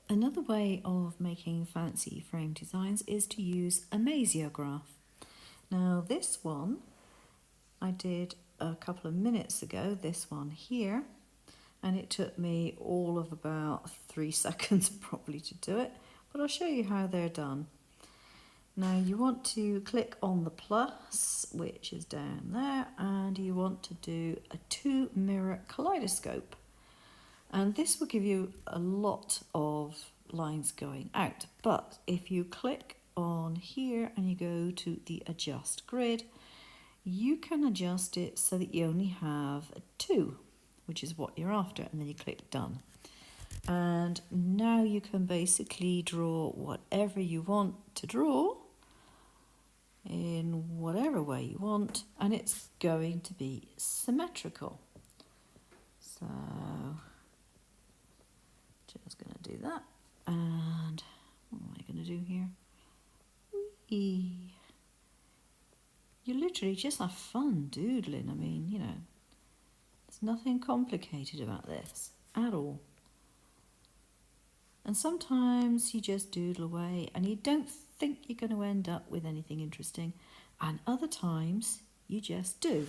Another way of making fancy frame designs is to use Amaziograph. Now this one I did a couple of minutes ago, this one here, and it took me all of about 3 seconds probably to do it, but I'll show you how they're done. Now you want to click on the plus, which is down there, and you want to do a 2 mirror kaleidoscope. And this will give you a lot of lines going out. But if you click on here and you go to the adjust grid, you can adjust it so that you only have 2, which is what you're after, and then you click done. And now you can basically draw whatever you want to draw in whatever way you want, and it's going to be symmetrical. So just going to do that, and what am I going to do here? Whee. You literally just have fun doodling. I mean, you know, there's nothing complicated about this at all. And sometimes you just doodle away and you don't think you're going to end up with anything interesting, and other times you just do.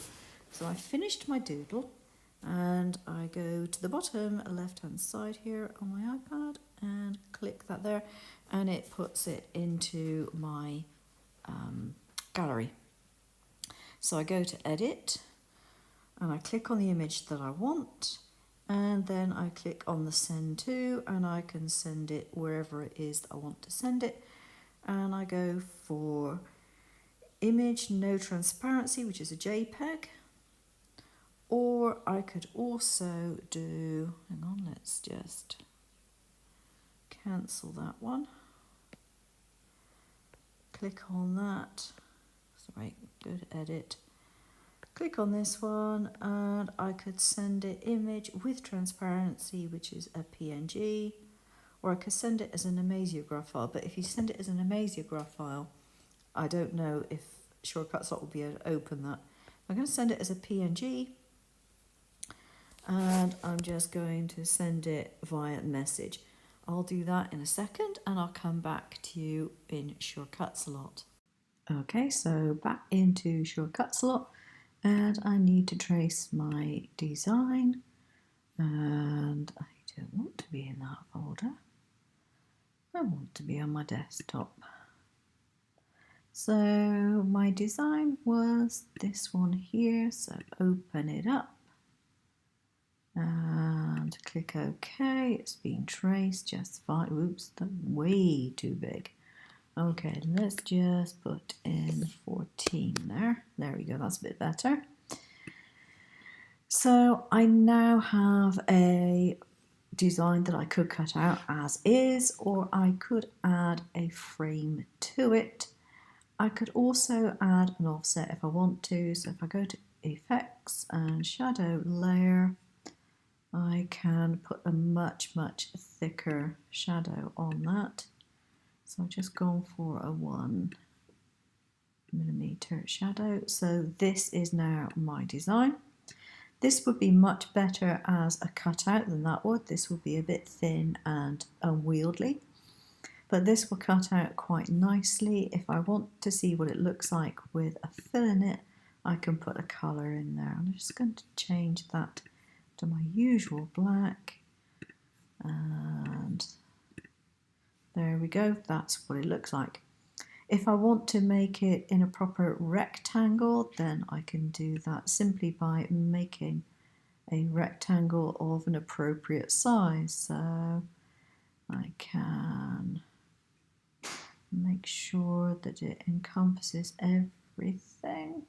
So I finished my doodle, and I go to the bottom left hand side here on my iPad and click that there, and it puts it into my gallery. So I go to edit and I click on the image that I want, and then I click on the send to, and I can send it wherever it is that I want to send it. And I go for image no transparency, which is a JPEG. Or I could also do, hang on, let's just cancel that one. Click on that, sorry, go to edit. Click on this one, and I could send it image with transparency, which is a PNG, or I could send it as an Amaziograph file. But if you send it as an Amaziograph file, I don't know if Shortcut Slot will be able to open that. I'm going to send it as a PNG, and I'm just going to send it via message. I'll do that in a second, and I'll come back to you in Shortcut Slot. Okay, so back into Shortcut Slot. And I need to trace my design, and I don't want to be in that folder. I want to be on my desktop. So my design was this one here, so open it up and click OK. It's being traced just fine. Oops, that's way too big. Okay, let's just put in 14 there. There we go, that's a bit better. So I now have a design that I could cut out as is, or I could add a frame to it. I could also add an offset if I want to. So if I go to Effects and Shadow Layer, I can put a much thicker shadow on that. So I've just gone for a 1 millimeter shadow. So this is now my design. This would be much better as a cutout than that would. This would be a bit thin and unwieldy, but this will cut out quite nicely. If I want to see what it looks like with a fill in it, I can put a colour in there. I'm just going to change that to my usual black, and there we go, that's what it looks like. If I want to make it in a proper rectangle, then I can do that simply by making a rectangle of an appropriate size. So I can make sure that it encompasses everything.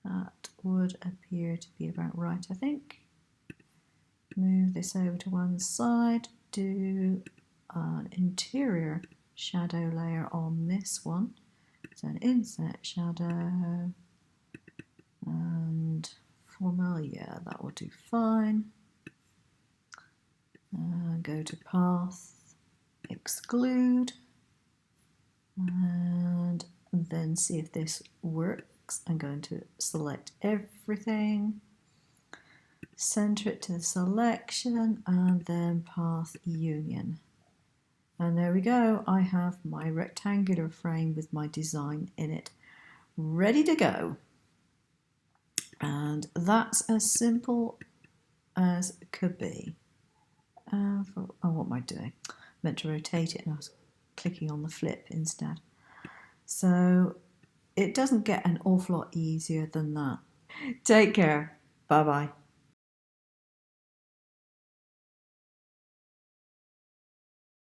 That would appear to be about right, I think. Move this over to one side, do an interior shadow layer on this one. So an inset shadow, and formula, yeah, that will do fine. Go to path, exclude, and then see if this works. I'm going to select everything, Center it to the selection and then path union. And there we go. I have my rectangular frame with my design in it, ready to go. And that's as simple as could be. What am I doing? I meant to rotate it and I was clicking on the flip instead. So it doesn't get an awful lot easier than that. Take care. Bye-bye.